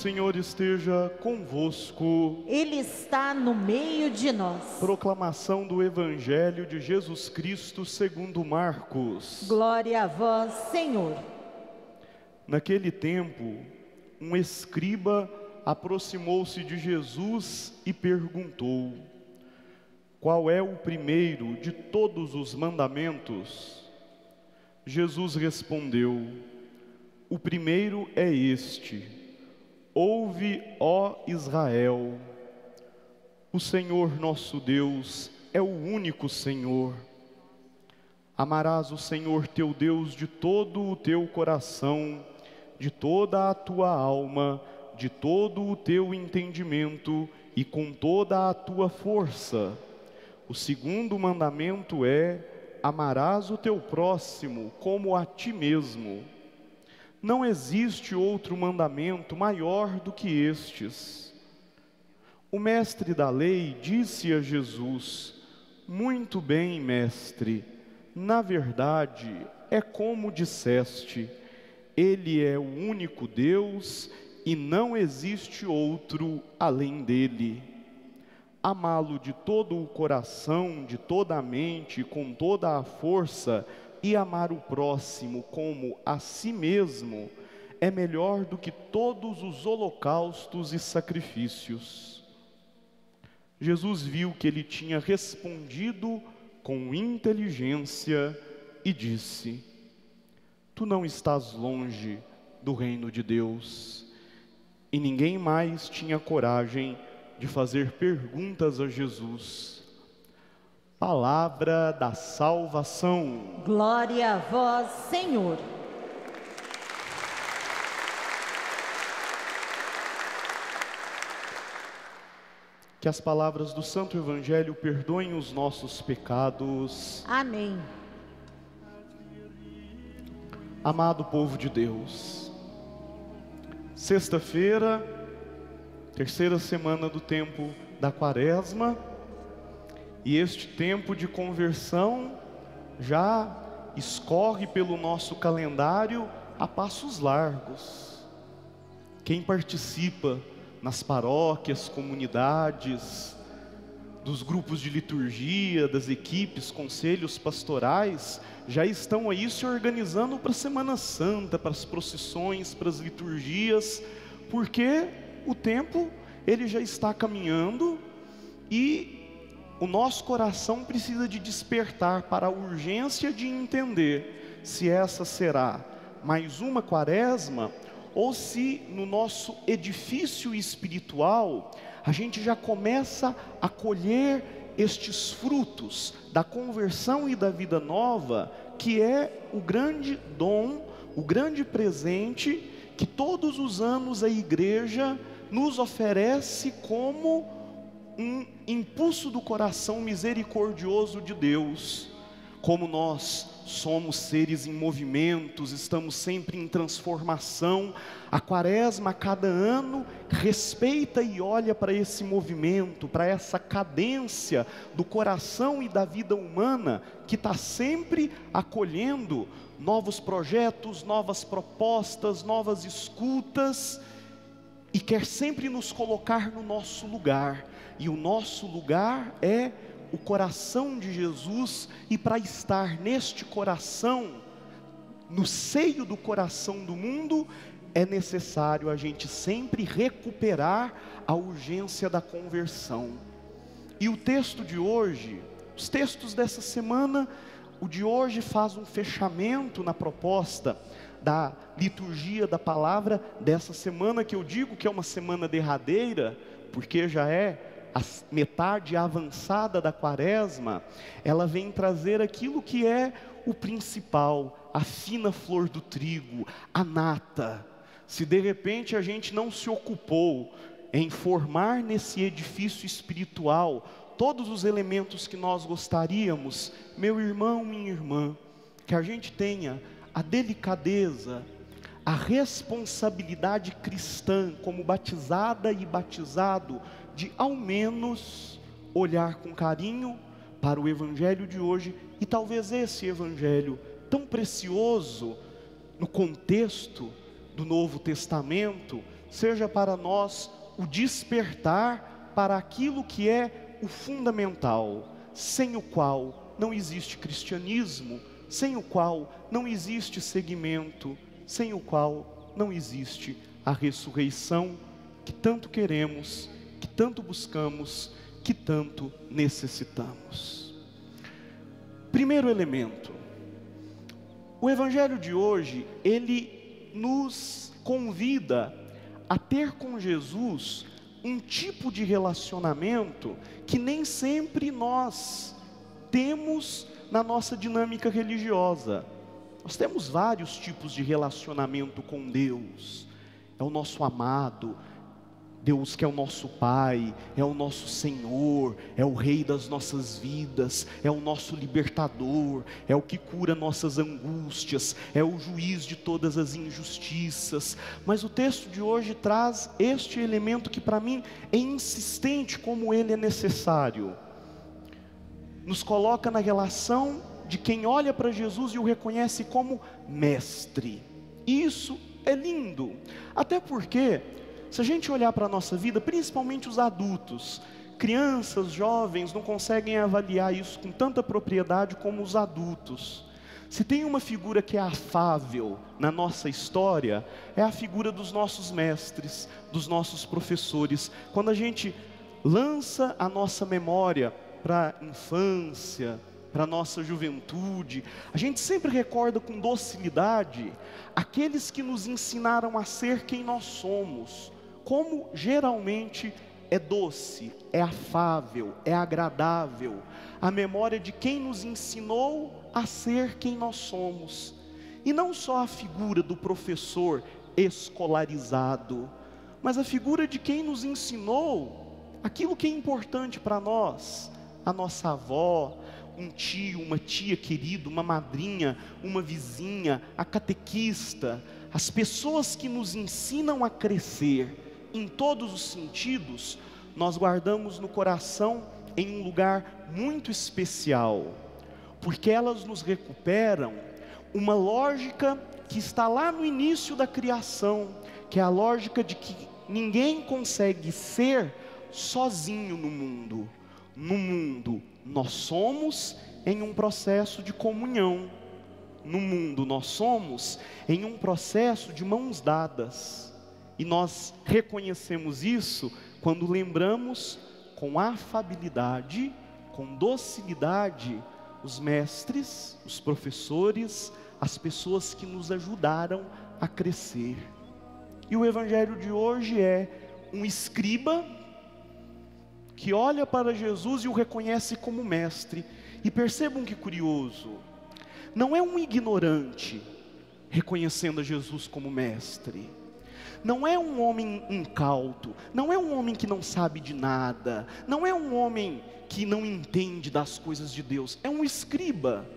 Senhor esteja convosco. Ele está no meio de nós. Proclamação do Evangelho de Jesus Cristo segundo Marcos. Glória a vós, Senhor. Naquele tempo, um escriba aproximou-se de Jesus e perguntou: qual é o primeiro de todos os mandamentos? Jesus respondeu: o primeiro é este: ouve, ó Israel, o Senhor nosso Deus é o único Senhor. Amarás o Senhor teu Deus de todo o teu coração, de toda a tua alma, de todo o teu entendimento e com toda a tua força. O segundo mandamento é: amarás o teu próximo como a ti mesmo. Não existe outro mandamento maior do que estes. O mestre da lei disse a Jesus: muito bem, mestre, na verdade é como disseste, Ele é o único Deus e não existe outro além dele. Amá-lo de todo o coração, de toda a mente, com toda a força, e amar o próximo como a si mesmo, é melhor do que todos os holocaustos e sacrifícios. Jesus viu que ele tinha respondido com inteligência e disse: tu não estás longe do reino de Deus. E ninguém mais tinha coragem de fazer perguntas a Jesus. Palavra da salvação. Glória a vós, Senhor. Que as palavras do Santo Evangelho perdoem os nossos pecados. Amém. Amado povo de Deus, sexta-feira, terceira semana do tempo da Quaresma, e este tempo de conversão já escorre pelo nosso calendário a passos largos. Quem participa nas paróquias, comunidades, dos grupos de liturgia, das equipes, conselhos pastorais, já estão aí se organizando para a Semana Santa, para as procissões, para as liturgias, porque o tempo ele já está caminhando e o nosso coração precisa de despertar para a urgência de entender se essa será mais uma quaresma ou se no nosso edifício espiritual a gente já começa a colher estes frutos da conversão e da vida nova, que é o grande dom, o grande presente que todos os anos a igreja nos oferece como um impulso do coração misericordioso de Deus. Como nós somos seres em movimentos, estamos sempre em transformação, a quaresma a cada ano respeita e olha para esse movimento, para essa cadência do coração e da vida humana, que está sempre acolhendo novos projetos, novas propostas, novas escutas, e quer sempre nos colocar no nosso lugar, e o nosso lugar é o coração de Jesus, e para estar neste coração, no seio do coração do mundo, é necessário a gente sempre recuperar a urgência da conversão. E o texto de hoje, os textos dessa semana, o de hoje faz um fechamento na proposta da liturgia da palavra dessa semana, que eu digo que é uma semana derradeira, porque já é a metade avançada da quaresma. Ela vem trazer aquilo que é o principal, a fina flor do trigo, a nata. Se de repente a gente não se ocupou em formar nesse edifício espiritual todos os elementos que nós gostaríamos, meu irmão, minha irmã, que a gente tenha a delicadeza, a responsabilidade cristã, como batizada e batizado, de ao menos olhar com carinho para o Evangelho de hoje, e talvez esse Evangelho tão precioso no contexto do Novo Testamento, seja para nós o despertar para aquilo que é o fundamental, sem o qual não existe cristianismo, sem o qual não existe seguimento, sem o qual não existe a ressurreição que tanto queremos, que tanto buscamos, que tanto necessitamos. Primeiro elemento, o Evangelho de hoje, ele nos convida a ter com Jesus um tipo de relacionamento que nem sempre nós temos na nossa dinâmica religiosa. Nós temos vários tipos de relacionamento com Deus. É o nosso amado, Deus que é o nosso Pai, é o nosso Senhor, é o Rei das nossas vidas, é o nosso libertador, é o que cura nossas angústias, é o juiz de todas as injustiças. Mas o texto de hoje traz este elemento que para mim é insistente como ele é necessário. Nos coloca na relação de quem olha para Jesus e o reconhece como mestre. Isso é lindo, até porque se a gente olhar para a nossa vida, principalmente os adultos, crianças, jovens, não conseguem avaliar isso com tanta propriedade como os adultos. Se tem uma figura que é afável na nossa história, é a figura dos nossos mestres, dos nossos professores. Quando a gente lança a nossa memória para a infância, para a nossa juventude, a gente sempre recorda com docilidade aqueles que nos ensinaram a ser quem nós somos. Como geralmente é doce, é afável, é agradável a memória de quem nos ensinou a ser quem nós somos. E não só a figura do professor escolarizado, mas a figura de quem nos ensinou aquilo que é importante para nós, a nossa avó, um tio, uma tia querida, uma madrinha, uma vizinha, a catequista, as pessoas que nos ensinam a crescer em todos os sentidos, nós guardamos no coração em um lugar muito especial, porque elas nos recuperam uma lógica que está lá no início da criação, que é a lógica de que ninguém consegue ser sozinho no mundo. No mundo nós somos em um processo de comunhão, no mundo nós somos em um processo de mãos dadas. E nós reconhecemos isso quando lembramos com afabilidade, com docilidade, os mestres, os professores, as pessoas que nos ajudaram a crescer. E o Evangelho de hoje é um escriba que olha para Jesus e o reconhece como mestre. E percebam que curioso, não é um ignorante reconhecendo a Jesus como mestre. Não é um homem incauto, não é um homem que não sabe de nada, não é um homem que não entende das coisas de Deus, é um escriba.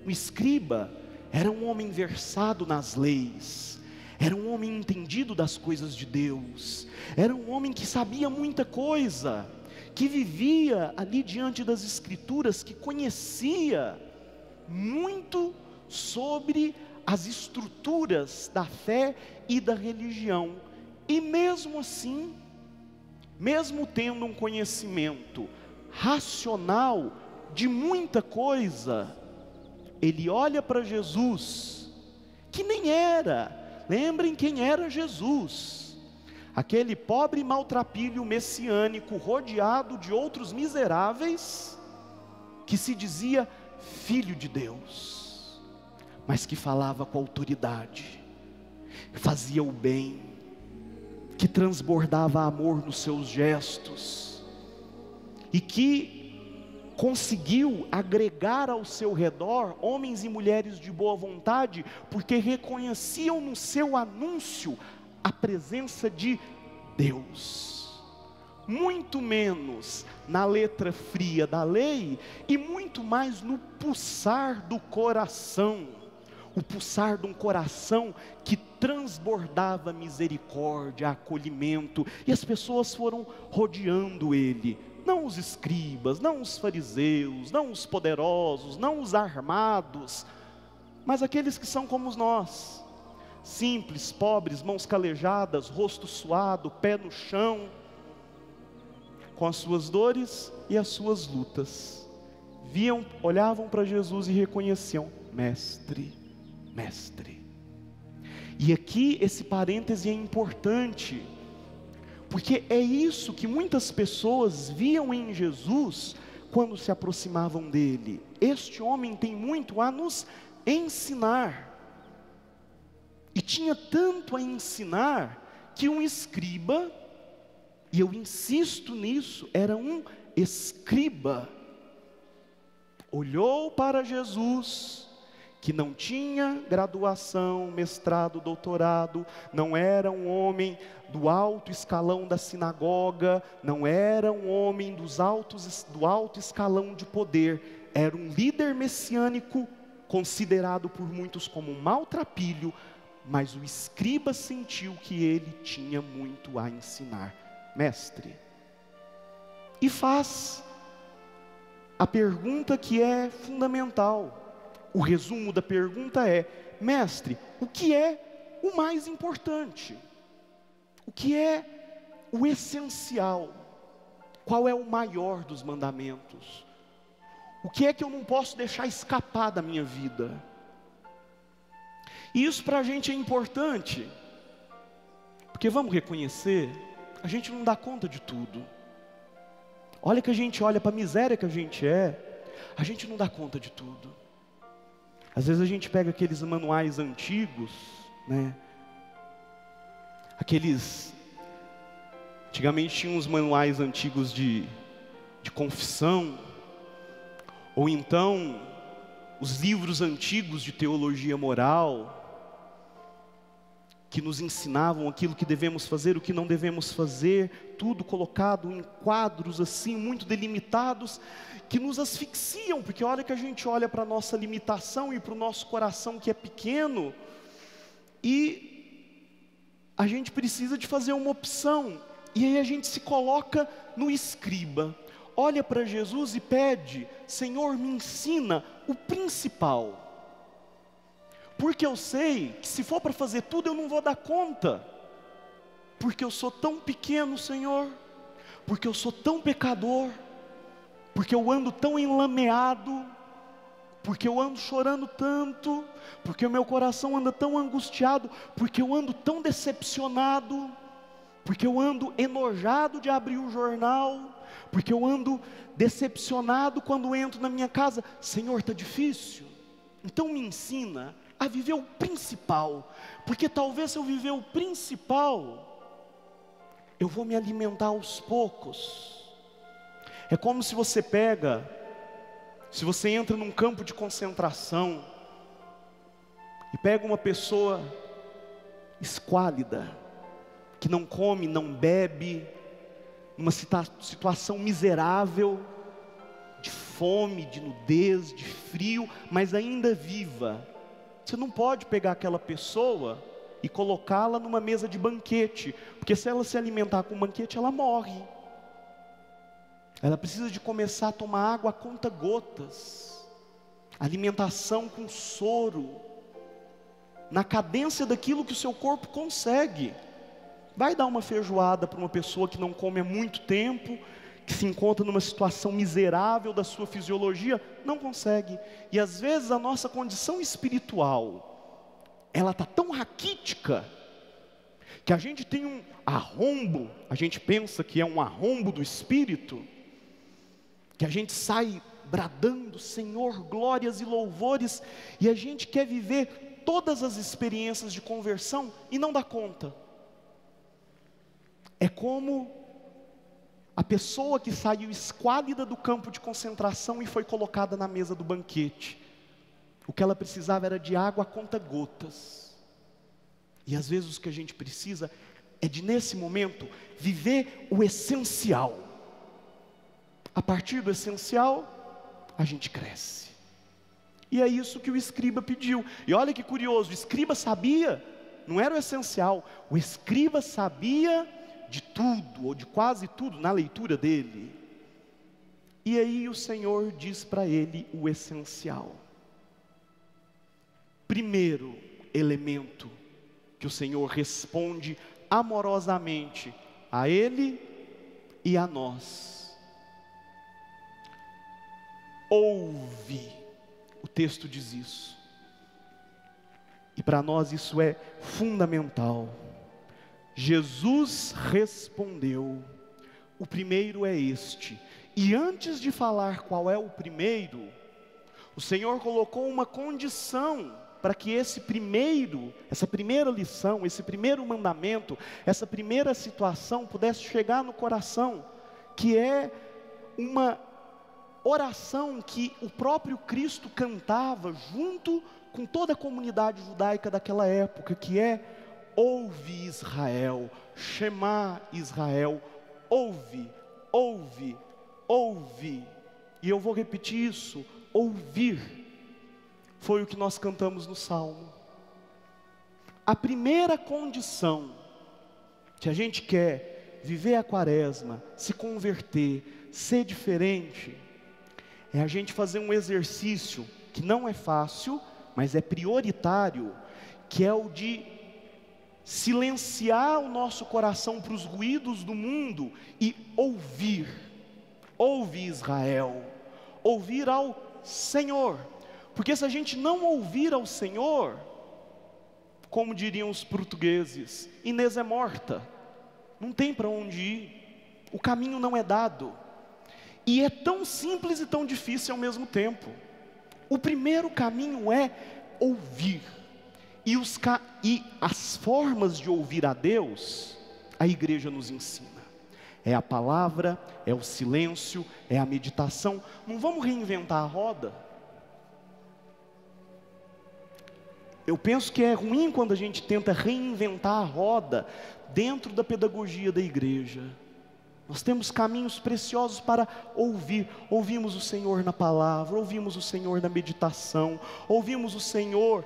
O escriba era um homem versado nas leis, era um homem entendido das coisas de Deus, era um homem que sabia muita coisa, que vivia ali diante das Escrituras, que conhecia muito sobre as estruturas da fé e da religião. E mesmo assim, mesmo tendo um conhecimento racional de muita coisa, ele olha para Jesus, que nem era, lembrem quem era Jesus, aquele pobre maltrapilho messiânico, rodeado de outros miseráveis, que se dizia filho de Deus, mas que falava com autoridade, fazia o bem, que transbordava amor nos seus gestos, e que conseguiu agregar ao seu redor homens e mulheres de boa vontade, porque reconheciam no seu anúncio a presença de Deus, muito menos na letra fria da lei, e muito mais no pulsar do coração, o pulsar de um coração que transbordava misericórdia, acolhimento, e as pessoas foram rodeando ele, não os escribas, não os fariseus, não os poderosos, não os armados, mas aqueles que são como nós, simples, pobres, mãos calejadas, rosto suado, pé no chão, com as suas dores e as suas lutas, olhavam para Jesus e reconheciam: mestre, mestre. E aqui esse parêntese é importante, porque é isso que muitas pessoas viam em Jesus quando se aproximavam dele. Este homem tem muito a nos ensinar, e tinha tanto a ensinar, que um escriba, e eu insisto nisso, era um escriba, olhou para Jesus, que não tinha graduação, mestrado, doutorado, não era um homem do alto escalão da sinagoga, não era um homem do alto escalão de poder, era um líder messiânico, considerado por muitos como um maltrapilho, mas o escriba sentiu que ele tinha muito a ensinar. Mestre, e faz a pergunta que é fundamental. O resumo da pergunta é: mestre, o que é o mais importante? O que é o essencial? Qual é o maior dos mandamentos? O que é que eu não posso deixar escapar da minha vida? E isso para a gente é importante, porque vamos reconhecer, a gente não dá conta de tudo. Olha que a gente olha para a miséria que a gente não dá conta de tudo. Às vezes a gente pega aqueles manuais antigos, né? Antigamente tinha uns manuais antigos de confissão, ou então os livros antigos de teologia moral, que nos ensinavam aquilo que devemos fazer, o que não devemos fazer, tudo colocado em quadros assim, muito delimitados, que nos asfixiam, porque a hora que a gente olha para a nossa limitação e para o nosso coração que é pequeno, e a gente precisa de fazer uma opção, e aí a gente se coloca no escriba, olha para Jesus e pede: Senhor, me ensina o principal, porque eu sei que se for para fazer tudo eu não vou dar conta, porque eu sou tão pequeno, Senhor, porque eu sou tão pecador, porque eu ando tão enlameado, porque eu ando chorando tanto, porque o meu coração anda tão angustiado, porque eu ando tão decepcionado, porque eu ando enojado de abrir o jornal, porque eu ando decepcionado quando entro na minha casa. Senhor, está difícil, então me ensina a viver o principal, porque talvez se eu viver o principal, eu vou me alimentar aos poucos. É como se você entra num campo de concentração, e pega uma pessoa esquálida, que não come, não bebe, numa situação miserável, de fome, de nudez, de frio, mas ainda viva. Você não pode pegar aquela pessoa e colocá-la numa mesa de banquete, porque se ela se alimentar com banquete, ela morre. Ela precisa de começar a tomar água a conta-gotas, alimentação com soro, na cadência daquilo que o seu corpo consegue. Vai dar uma feijoada para uma pessoa que não come há muito tempo, que se encontra numa situação miserável da sua fisiologia, não consegue. E às vezes a nossa condição espiritual, ela está tão raquítica, que a gente tem um arrombo, a gente pensa que é um arrombo do espírito, que a gente sai bradando: Senhor, glórias e louvores, e a gente quer viver todas as experiências de conversão e não dá conta. É como a pessoa que saiu esquálida do campo de concentração e foi colocada na mesa do banquete. O que ela precisava era de água a conta-gotas. E às vezes o que a gente precisa é de, nesse momento, viver o essencial. A partir do essencial, a gente cresce. E é isso que o escriba pediu. E olha que curioso, o escriba sabia, não era o essencial, o escriba sabia de tudo, ou de quase tudo, na leitura dele. E aí o Senhor diz para ele o essencial. Primeiro elemento que o Senhor responde amorosamente a ele e a nós. Ouve, o texto diz isso. E para nós isso é fundamental. Jesus respondeu. O primeiro é este. E antes de falar qual é o primeiro, o Senhor colocou uma condição para que essa primeira lição, esse primeiro mandamento, essa primeira situação pudesse chegar no coração, que é uma oração que o próprio Cristo cantava junto com toda a comunidade judaica daquela época, que é: ouve Israel, Shema Israel, ouve, ouve, ouve. E eu vou repetir isso: ouvir. Foi o que nós cantamos no Salmo. A primeira condição, que a gente quer viver a quaresma, se converter, ser diferente, é a gente fazer um exercício que não é fácil, mas é prioritário, que é o de silenciar o nosso coração para os ruídos do mundo e ouvir. Ouve Israel, ouvir ao Senhor. Porque se a gente não ouvir ao Senhor, como diriam os portugueses, Inês é morta, não tem para onde ir, o caminho não é dado. E é tão simples e tão difícil ao mesmo tempo. O primeiro caminho é ouvir. E as formas de ouvir a Deus, a igreja nos ensina. É a palavra, é o silêncio, é a meditação. Não vamos reinventar a roda. Eu penso que é ruim quando a gente tenta reinventar a roda dentro da pedagogia da igreja. Nós temos caminhos preciosos para ouvir. Ouvimos o Senhor na palavra, ouvimos o Senhor na meditação, ouvimos o Senhor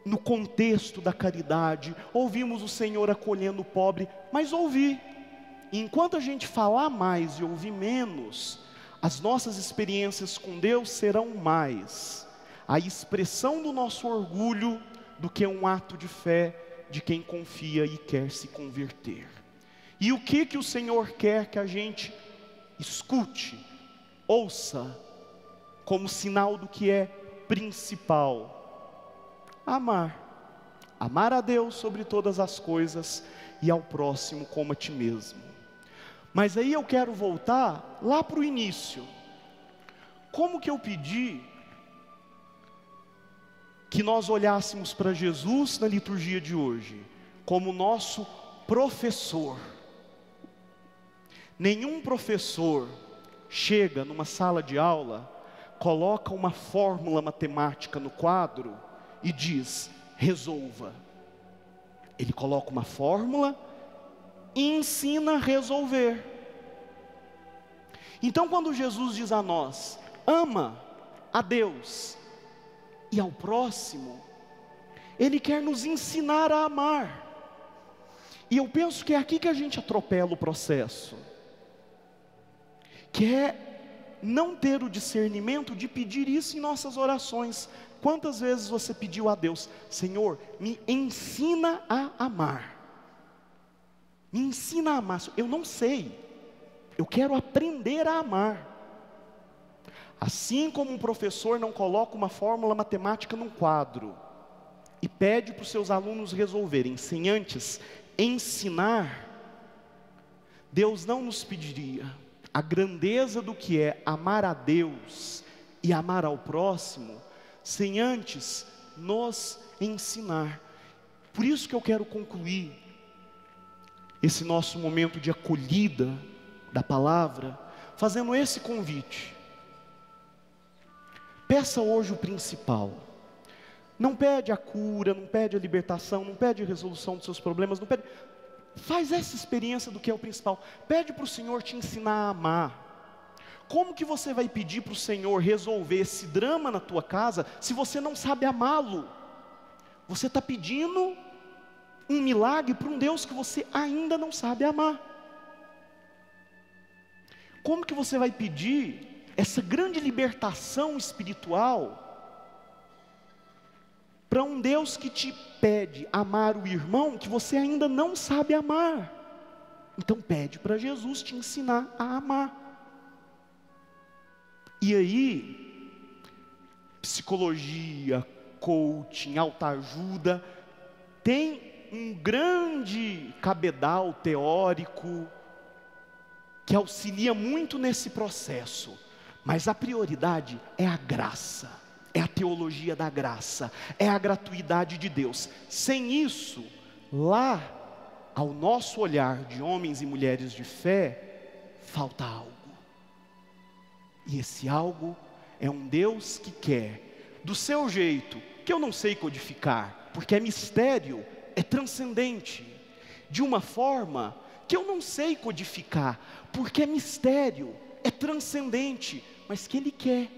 no contexto da caridade, ouvimos o Senhor acolhendo o pobre, mas ouvir. E enquanto a gente falar mais e ouvir menos, as nossas experiências com Deus serão mais a expressão do nosso orgulho do que um ato de fé de quem confia e quer se converter. E o que o Senhor quer que a gente escute, ouça, como sinal do que é principal? Amar. Amar a Deus sobre todas as coisas e ao próximo como a ti mesmo. Mas aí eu quero voltar lá para o início. Como que eu pedi que nós olhássemos para Jesus na liturgia de hoje como nosso professor? Nenhum professor chega numa sala de aula, coloca uma fórmula matemática no quadro e diz: resolva. Ele coloca uma fórmula e ensina a resolver. Então quando Jesus diz a nós: ama a Deus e ao próximo, Ele quer nos ensinar a amar. E eu penso que é aqui que a gente atropela o processo, que é não ter o discernimento de pedir isso em nossas orações. Quantas vezes você pediu a Deus: Senhor, me ensina a amar, me ensina a amar? Eu não sei, eu quero aprender a amar. Assim como um professor não coloca uma fórmula matemática num quadro e pede para os seus alunos resolverem, sem antes ensinar, Deus não nos pediria a grandeza do que é amar a Deus e amar ao próximo, sem antes nos ensinar. Por isso que eu quero concluir esse nosso momento de acolhida da palavra, fazendo esse convite. Peça hoje o principal. Não pede a cura, não pede a libertação, não pede a resolução dos seus problemas, não pede. Faz essa experiência do que é o principal. Pede para o Senhor te ensinar a amar. Como que você vai pedir para o Senhor resolver esse drama na tua casa, se você não sabe amá-lo? Você está pedindo um milagre para um Deus que você ainda não sabe amar. Como que você vai pedir essa grande libertação espiritual para um Deus que te pede amar o irmão que você ainda não sabe amar. Então pede para Jesus te ensinar a amar. E aí, psicologia, coaching, autoajuda, tem um grande cabedal teórico que auxilia muito nesse processo, mas a prioridade é a graça, é a teologia da graça, é a gratuidade de Deus. Sem isso, lá, ao nosso olhar de homens e mulheres de fé, falta algo. E esse algo é um Deus que quer, do seu jeito, que eu não sei codificar, porque é mistério, é transcendente, de uma forma que eu não sei codificar, porque é mistério, é transcendente, mas que Ele quer,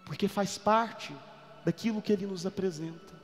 porque faz parte daquilo que Ele nos apresenta.